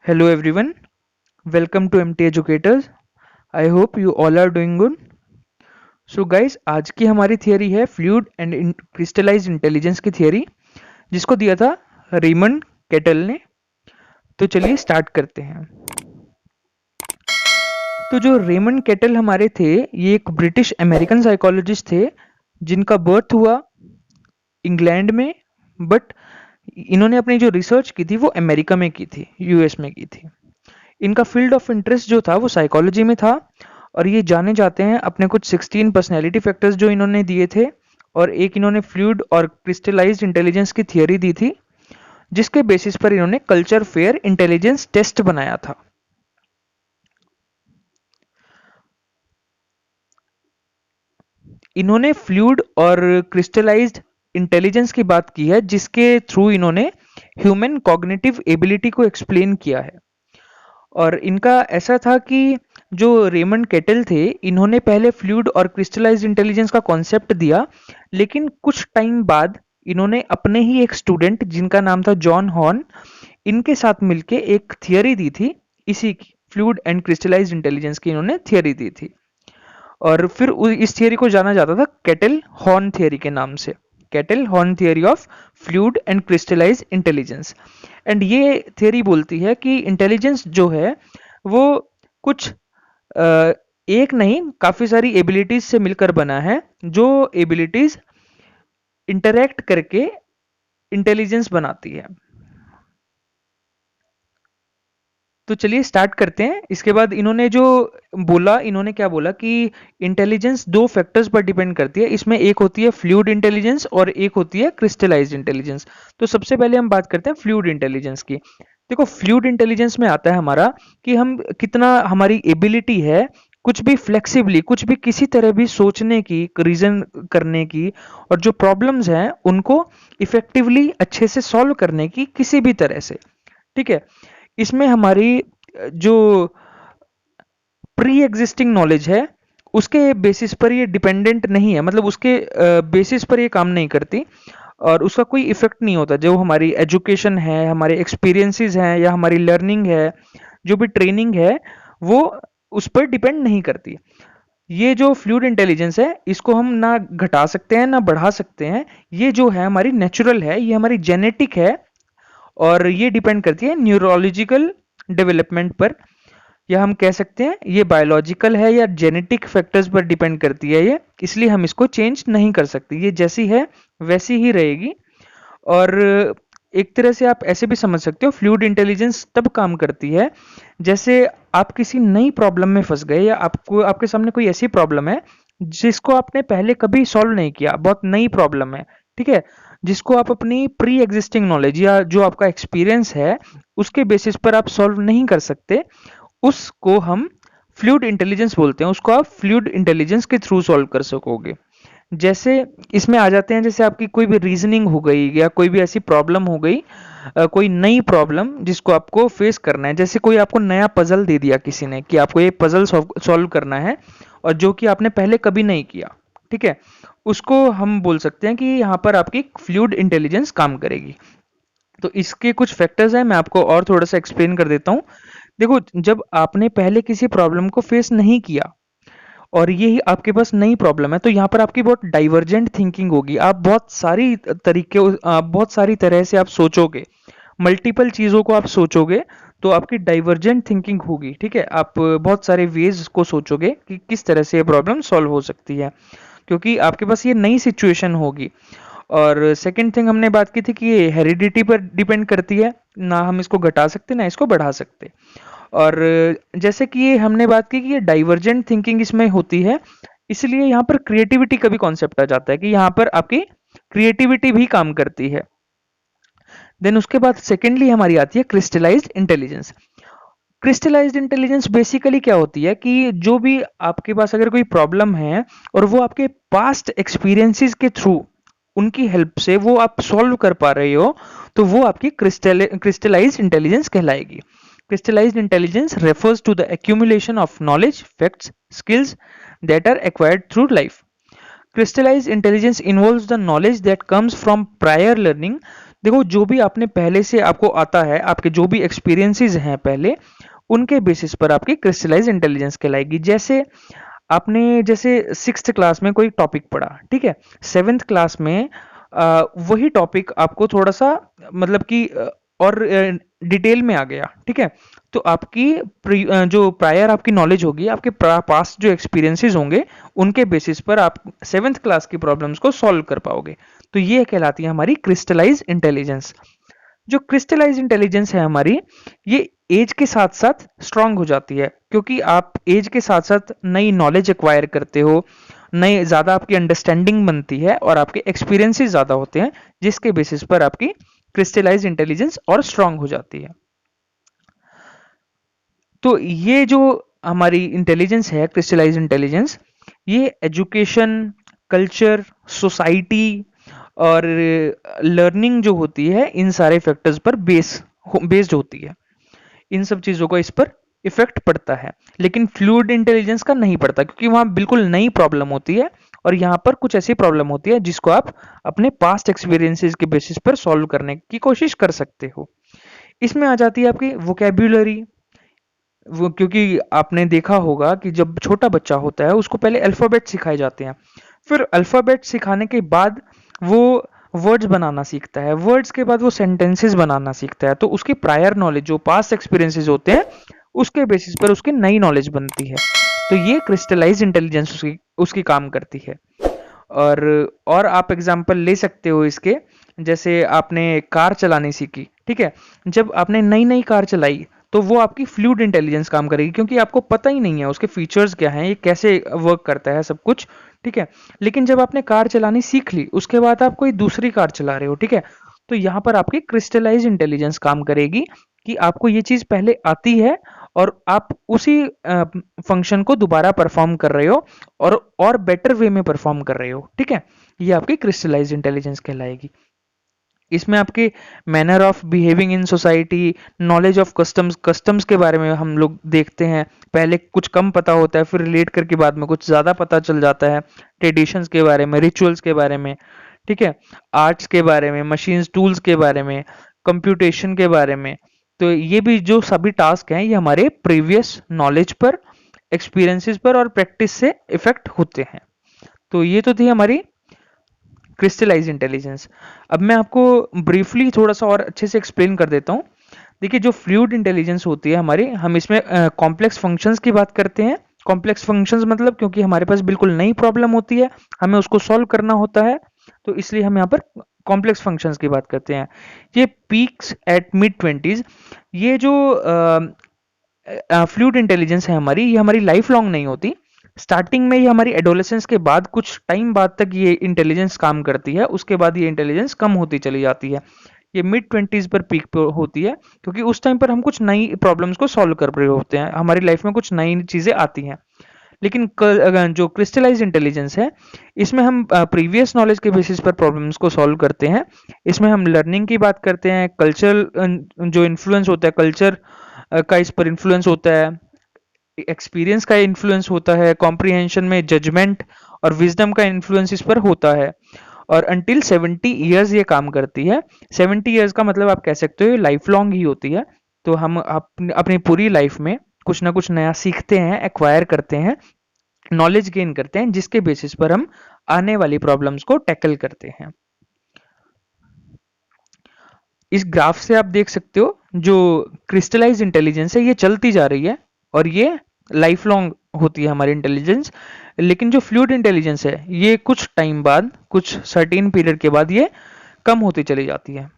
Hello everyone, welcome to MT Educators. I hope you all are doing good. So guys, आज की हमारी theory है fluid and crystallised intelligence की theory, जिसको दिया था रेमंड केटल ने। तो चलिए स्टार्ट करते हैं। तो जो रेमंड केटल हमारे थे, ये एक ब्रिटिश अमेरिकन साइकोलॉजिस्ट थे, जिनका बर्थ हुआ इंग्लैंड में, बट इन्होंने अपनी जो रिसर्च की थी वो अमेरिका में की थी, यूएस में की थी। इनका फील्ड ऑफ इंटरेस्ट जो था वो साइकोलॉजी में था, और ये जाने जाते हैं अपने कुछ 16 पर्सनैलिटी फैक्टर्स जो इन्होंने दिए थे, और एक इन्होंने फ्लूइड और क्रिस्टलाइज्ड इंटेलिजेंस की थियरी दी थी, जिसके बेसिस पर इन्होंने कल्चर फेयर इंटेलिजेंस टेस्ट बनाया था। इन्होंने फ्लूइड और क्रिस्टलाइज्ड इंटेलिजेंस की बात की है, जिसके थ्रू इन्होंने ह्यूमन कॉग्निटिव एबिलिटी को एक्सप्लेन किया है। और इनका ऐसा था कि जो रेमंड केटल थे, इन्होंने पहले फ्लूइड और क्रिस्टलाइज्ड इंटेलिजेंस का कॉन्सेप्ट दिया, लेकिन कुछ टाइम बाद इन्होंने अपने ही एक स्टूडेंट जिनका नाम था जॉन हॉर्न, इनके साथ मिलके एक थियरी दी थी, इसी की फ्लूइड एंड क्रिस्टलाइज्ड इंटेलिजेंस की इन्होंने थियरी दी थी। और फिर इस थियरी को जाना जाता था केटल हॉर्न थियरी के नाम से, kettle horn theory of fluid and crystallised intelligence. And ये थियरी बोलती है कि इंटेलिजेंस जो है वो कुछ एक नहीं, काफी सारी एबिलिटीज से मिलकर बना है, जो एबिलिटीज इंटरैक्ट करके इंटेलिजेंस बनाती है। तो चलिए स्टार्ट करते हैं। इसके बाद इन्होंने जो बोला, इन्होंने क्या बोला कि इंटेलिजेंस दो फैक्टर्स पर डिपेंड करती है। इसमें एक होती है फ्लूइड इंटेलिजेंस और एक होती है क्रिस्टलाइज्ड इंटेलिजेंस। तो सबसे पहले हम बात करते हैं फ्लूइड इंटेलिजेंस की। देखो, फ्लूइड इंटेलिजेंस में आता है हमारा कि हम कितना, हमारी एबिलिटी है कुछ भी फ्लेक्सिबली, कुछ भी किसी तरह भी सोचने की, रीजन करने की, और जो प्रॉब्लम्स हैं उनको इफेक्टिवली अच्छे से सॉल्व करने की, किसी भी तरह से। ठीक है। इसमें हमारी जो प्री एग्जिस्टिंग नॉलेज है उसके बेसिस पर ये डिपेंडेंट नहीं है, मतलब उसके बेसिस पर ये काम नहीं करती, और उसका कोई इफेक्ट नहीं होता। जो हमारी एजुकेशन है, हमारे एक्सपीरियंसेस हैं, या हमारी लर्निंग है, जो भी ट्रेनिंग है, वो उस पर डिपेंड नहीं करती। ये जो फ्लूइड इंटेलिजेंस है, इसको हम ना घटा सकते हैं ना बढ़ा सकते हैं। ये जो है हमारी नेचुरल है, ये हमारी जेनेटिक है, और ये डिपेंड करती है न्यूरोलॉजिकल डेवलपमेंट पर, या हम कह सकते हैं ये बायोलॉजिकल है या जेनेटिक फैक्टर्स पर डिपेंड करती है ये, इसलिए हम इसको चेंज नहीं कर सकते। ये जैसी है वैसी ही रहेगी। और एक तरह से आप ऐसे भी समझ सकते हो, फ्लूइड इंटेलिजेंस तब काम करती है जैसे आप किसी नई प्रॉब्लम में फंस गए, या आपको, आपके सामने कोई ऐसी प्रॉब्लम है जिसको आपने पहले कभी सॉल्व नहीं किया, बहुत नई प्रॉब्लम है, ठीक है, जिसको आप अपनी प्री एग्जिस्टिंग नॉलेज या जो आपका एक्सपीरियंस है उसके बेसिस पर आप सॉल्व नहीं कर सकते, उसको हम फ्लूइड इंटेलिजेंस बोलते हैं। उसको आप फ्लूइड इंटेलिजेंस के थ्रू सॉल्व कर सकोगे। जैसे इसमें आ जाते हैं, जैसे आपकी कोई भी रीजनिंग हो गई, या कोई भी ऐसी प्रॉब्लम हो गई, कोई नई प्रॉब्लम जिसको आपको फेस करना है। जैसे कोई आपको नया पजल दे दिया किसी ने कि आपको ये पजल सॉल्व करना है, और जो कि आपने पहले कभी नहीं किया, ठीक है, उसको हम बोल सकते हैं कि यहाँ पर आपकी फ्लूइड इंटेलिजेंस काम करेगी। तो इसके कुछ फैक्टर्स हैं, मैं आपको और थोड़ा सा एक्सप्लेन कर देता हूँ। देखो, जब आपने पहले किसी प्रॉब्लम को फेस नहीं किया और ये ही आपके पास नई प्रॉब्लम है, तो यहाँ पर आपकी बहुत डाइवर्जेंट थिंकिंग होगी। आप बहुत सारी तरीके, बहुत सारी तरह से आप सोचोगे, मल्टीपल चीज़ों को आप सोचोगे, तो आपकी डाइवर्जेंट थिंकिंग होगी। ठीक है, आप बहुत सारे वेज को सोचोगे कि किस तरह से ये प्रॉब्लम सॉल्व हो सकती है, क्योंकि आपके पास ये नई सिचुएशन होगी। और सेकंड थिंग हमने बात की थी कि ये हेरिडिटी पर डिपेंड करती है, ना हम इसको घटा सकते ना इसको बढ़ा सकते। और जैसे कि ये हमने बात की कि ये डाइवर्जेंट थिंकिंग इसमें होती है, इसलिए यहाँ पर क्रिएटिविटी का भी कॉन्सेप्ट आ जाता है कि यहाँ पर आपकी क्रिएटिविटी भी काम करती है। देन उसके बाद सेकेंडली हमारी आती है crystallised intelligence. Crystallised intelligence basically क्या होती है कि जो भी आपके पास अगर कोई प्रॉब्लम है, और वो आपके पास्ट एक्सपीरियंसेस के थ्रू, उनकी हेल्प से वो आप सॉल्व कर पा रहे हो, तो वो आपकी क्रिस्टलाइज्ड इंटेलिजेंस कहलाएगी। Crystallized intelligence refers to the accumulation of knowledge, facts, skills that are acquired through life. Crystallized intelligence involves the knowledge that comes from prior learning, देखो जो भी आपने पहले से आपको आता है, आपके जो भी एक्सपीरियंसेस हैं पहले, उनके बेसिस पर आपकी क्रिस्टलाइज इंटेलिजेंस कहलाएगी। जैसे आपने जैसे सिक्स्थ क्लास में कोई टॉपिक पढ़ा, ठीक है, सेवेंथ क्लास में वही टॉपिक आपको थोड़ा सा मतलब कि और डिटेल में आ गया, ठीक है, तो आपकी जो प्रायर आपकी नॉलेज होगी, आपके पास्ट जो एक्सपीरियंसेस होंगे, उनके बेसिस पर आप सेवेंथ क्लास की प्रॉब्लम्स को सॉल्व कर पाओगे। तो ये कहलाती है हमारी क्रिस्टलाइज इंटेलिजेंस। जो क्रिस्टलाइज इंटेलिजेंस है हमारी, ये एज के साथ साथ स्ट्रांग हो जाती है, क्योंकि आप एज के साथ साथ नई नॉलेज एक्वायर करते हो, नई ज़्यादा आपकी अंडरस्टैंडिंग बनती है और आपके एक्सपीरियंसेस ज़्यादा होते हैं, जिसके बेसिस पर आपकी क्रिस्टलाइज इंटेलिजेंस और स्ट्रांग हो जाती है। तो ये जो हमारी इंटेलिजेंस है, क्रिस्टलाइज इंटेलिजेंस, ये एजुकेशन, कल्चर, सोसाइटी और लर्निंग जो होती है, इन सारे फैक्टर्स पर बेस्ड होती है। इन सब चीज़ों का इस पर इफेक्ट पड़ता है, लेकिन फ्लूइड इंटेलिजेंस का नहीं पड़ता, क्योंकि वहाँ बिल्कुल नई प्रॉब्लम होती है और यहाँ पर कुछ ऐसी प्रॉब्लम होती है जिसको आप अपने पास्ट एक्सपीरियंसेस के बेसिस पर सॉल्व करने की कोशिश कर सकते हो। इसमें आ जाती है आपकी वोकेब्युलरी। वो क्योंकि आपने देखा होगा कि जब छोटा बच्चा होता है उसको पहले अल्फ़ाबेट सिखाए जाते हैं, फिर अल्फ़ाबेट सिखाने के बाद वो वर्ड्स बनाना सीखता है, वर्ड्स के बाद वो सेंटेंसेस बनाना सीखता है, तो उसकी प्रायर नॉलेज जो पास्ट एक्सपीरियंसेस होते हैं उसके बेसिस पर उसकी नई नॉलेज बनती है। तो ये क्रिस्टलाइज इंटेलिजेंस उसकी उसकी काम करती है। और आप एग्जांपल ले सकते हो इसके, जैसे आपने कार चलानी सीखी, ठीक है, जब आपने नई नई कार चलाई तो वो आपकी फ्लूइड इंटेलिजेंस काम करेगी, क्योंकि आपको पता ही नहीं है उसके फीचर्स क्या हैं, ये कैसे वर्क करता है सब कुछ, ठीक है। लेकिन जब आपने कार चलानी सीख ली, उसके बाद आप कोई दूसरी कार चला रहे हो, ठीक है, तो यहाँ पर आपकी क्रिस्टलाइज इंटेलिजेंस काम करेगी कि आपको ये चीज़ पहले आती है और आप उसी फंक्शन को दोबारा परफॉर्म कर रहे हो और बेटर वे में परफॉर्म कर रहे हो, ठीक है। ये आपकी क्रिस्टलाइज इंटेलिजेंस कहलाएगी। इसमें आपके manner of behaving in society, knowledge of customs, customs के बारे में हम लोग देखते हैं, पहले कुछ कम पता होता है, फिर रिलेट करके बाद में कुछ ज़्यादा पता चल जाता है, ट्रेडिशंस के बारे में, रिचुअल्स के बारे में, ठीक है, आर्ट्स के बारे में, मशीन्स टूल्स के बारे में, कंप्यूटेशन के बारे में। तो ये भी जो सभी टास्क हैं, ये हमारे प्रीवियस नॉलेज पर, एक्सपीरियंसेस पर और प्रैक्टिस से इफेक्ट होते हैं। तो ये तो थी हमारी क्रिस्टलाइज इंटेलिजेंस। अब मैं आपको ब्रीफली थोड़ा सा और अच्छे से एक्सप्लेन कर देता हूँ। देखिए जो फ्लूइड इंटेलिजेंस होती है हमारी, हम इसमें कॉम्प्लेक्स फंक्शंस की बात करते हैं। कॉम्प्लेक्स फंक्शंस मतलब क्योंकि हमारे पास बिल्कुल नई प्रॉब्लम होती है, हमें उसको सॉल्व करना होता है, तो इसलिए हम यहाँ पर कॉम्प्लेक्स फंक्शंस की बात करते हैं। ये पीक्स एट मिड ट्वेंटीज, ये जो फ्लूइड इंटेलिजेंस है हमारी, ये हमारी लाइफ लॉन्ग नहीं होती। स्टार्टिंग में ये हमारी एडोलेसेंस के बाद कुछ टाइम बाद तक ये इंटेलिजेंस काम करती है, उसके बाद ये इंटेलिजेंस कम होती चली जाती है। ये मिड ट्वेंटीज पर पीक पे होती है, क्योंकि उस टाइम पर हम कुछ नई प्रॉब्लम्स को सॉल्व कर रहे होते हैं, हमारी लाइफ में कुछ नई चीजें आती हैं। लेकिन जो क्रिस्टलाइज इंटेलिजेंस है, इसमें हम प्रीवियस नॉलेज के बेसिस पर प्रॉब्लम्स को सॉल्व करते हैं। इसमें हम लर्निंग की बात करते हैं, कल्चर जो इन्फ्लुएंस होता है, कल्चर का इस पर इन्फ्लुएंस होता है, एक्सपीरियंस का इन्फ्लुएंस होता है, कॉम्प्रिहेंशन में जजमेंट और विजडम का इन्फ्लुएंस इस पर होता है। और अंटिल 70 ईयर्स ये काम करती है। 70 ईयर्स का मतलब आप कह सकते हो लाइफ लॉन्ग ही होती है। तो हम अपनी पूरी लाइफ में कुछ ना कुछ नया सीखते हैं, एक्वायर करते हैं, नॉलेज गेन करते हैं, जिसके बेसिस पर हम आने वाली प्रॉब्लम्स को टैकल करते हैं। इस ग्राफ से आप देख सकते हो जो क्रिस्टलाइज इंटेलिजेंस है ये चलती जा रही है और ये लाइफ लॉन्ग होती है हमारी इंटेलिजेंस। लेकिन जो फ्लूइड इंटेलिजेंस है ये कुछ टाइम बाद, कुछ सर्टेन पीरियड के बाद ये कम होती चली जाती है।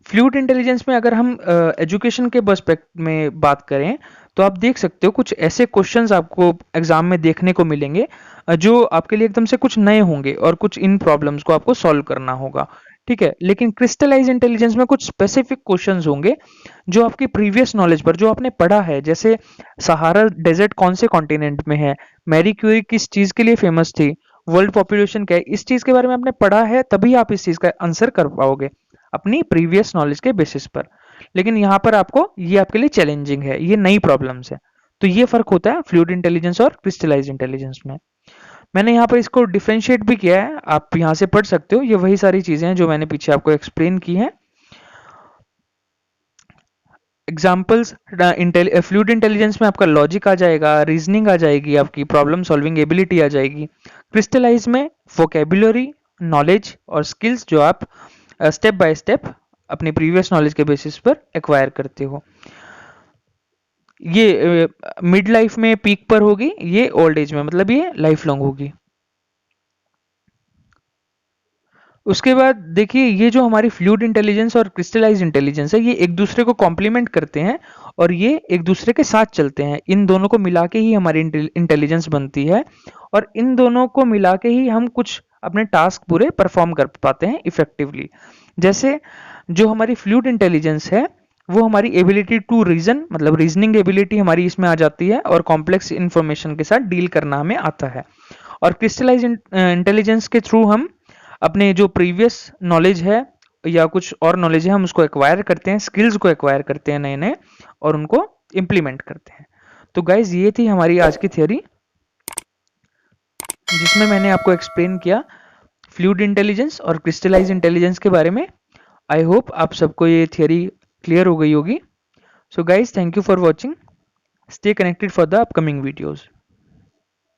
फ्लूइड इंटेलिजेंस में अगर हम एजुकेशन के पर्सपेक्ट में बात करें, तो आप देख सकते हो कुछ ऐसे क्वेश्चंस आपको एग्जाम में देखने को मिलेंगे जो आपके लिए एकदम से कुछ नए होंगे और कुछ इन प्रॉब्लम्स को आपको सॉल्व करना होगा, ठीक है। लेकिन क्रिस्टलाइज इंटेलिजेंस में कुछ स्पेसिफिक क्वेश्चंस होंगे जो आपकी प्रीवियस नॉलेज पर, जो आपने पढ़ा है, जैसे सहारा डेजर्ट कौन से कॉन्टिनेंट में है, मैरी क्यूरी किस चीज के लिए फेमस थी, वर्ल्ड पॉपुलेशन क्या है, इस चीज के बारे में आपने पढ़ा है, तभी आप इस चीज का आंसर कर पाओगे अपनी प्रीवियस नॉलेज के बेसिस पर। लेकिन यहाँ पर आपको ये आपके लिए चैलेंजिंग है, ये नई प्रॉब्लम्स है। तो ये फर्क होता है फ्लूइड इंटेलिजेंस और क्रिस्टलाइज इंटेलिजेंस में। मैंने यहाँ पर इसको डिफ्रेंशिएट भी किया है, आप यहाँ से पढ़ सकते हो। ये वही सारी चीजें हैं जो मैंने पीछे आपको एक्सप्लेन की हैं। एग्जाम्पल्स, फ्लूइड इंटेलिजेंस में आपका लॉजिक आ जाएगा, रीजनिंग आ जाएगी, आपकी प्रॉब्लम सॉल्विंग एबिलिटी आ जाएगी। क्रिस्टलाइज में वोकेबुलरी, नॉलेज और स्किल्स जो आप स्टेप बाय स्टेप अपने प्रीवियस नॉलेज के बेसिस पर एक्वायर करते हो। ये मिड लाइफ में पीक पर होगी, ये ओल्ड एज में, मतलब ये लाइफ लॉन्ग होगी। उसके बाद देखिए, ये जो हमारी फ्लूइड इंटेलिजेंस और क्रिस्टलाइज इंटेलिजेंस है, ये एक दूसरे को कॉम्प्लीमेंट करते हैं और ये एक दूसरे के साथ चलते हैं। इन दोनों को मिला के ही हमारी इंटेलिजेंस बनती है और इन दोनों को मिला के ही हम कुछ अपने टास्क पूरे परफॉर्म कर पाते हैं इफेक्टिवली। जैसे जो हमारी फ्लूइड इंटेलिजेंस है, वो हमारी एबिलिटी टू रीजन, मतलब रीजनिंग एबिलिटी हमारी इसमें आ जाती है और कॉम्प्लेक्स इंफॉर्मेशन के साथ डील करना हमें आता है। और क्रिस्टलाइज इंटेलिजेंस के थ्रू हम अपने जो प्रीवियस नॉलेज है या कुछ और नॉलेज है, हम उसको एक्वायर करते हैं, स्किल्स को एक्वायर करते हैं नए नए, और उनको इम्प्लीमेंट करते हैं। तो गाइज, ये थी हमारी आज की थियोरी, जिसमें मैंने आपको एक्सप्लेन किया फ्लूइड इंटेलिजेंस और क्रिस्टलाइज इंटेलिजेंस के बारे में। आई होप आप सबको ये थियोरी क्लियर हो गई होगी। So guys, thank you for watching. Stay connected for the upcoming videos.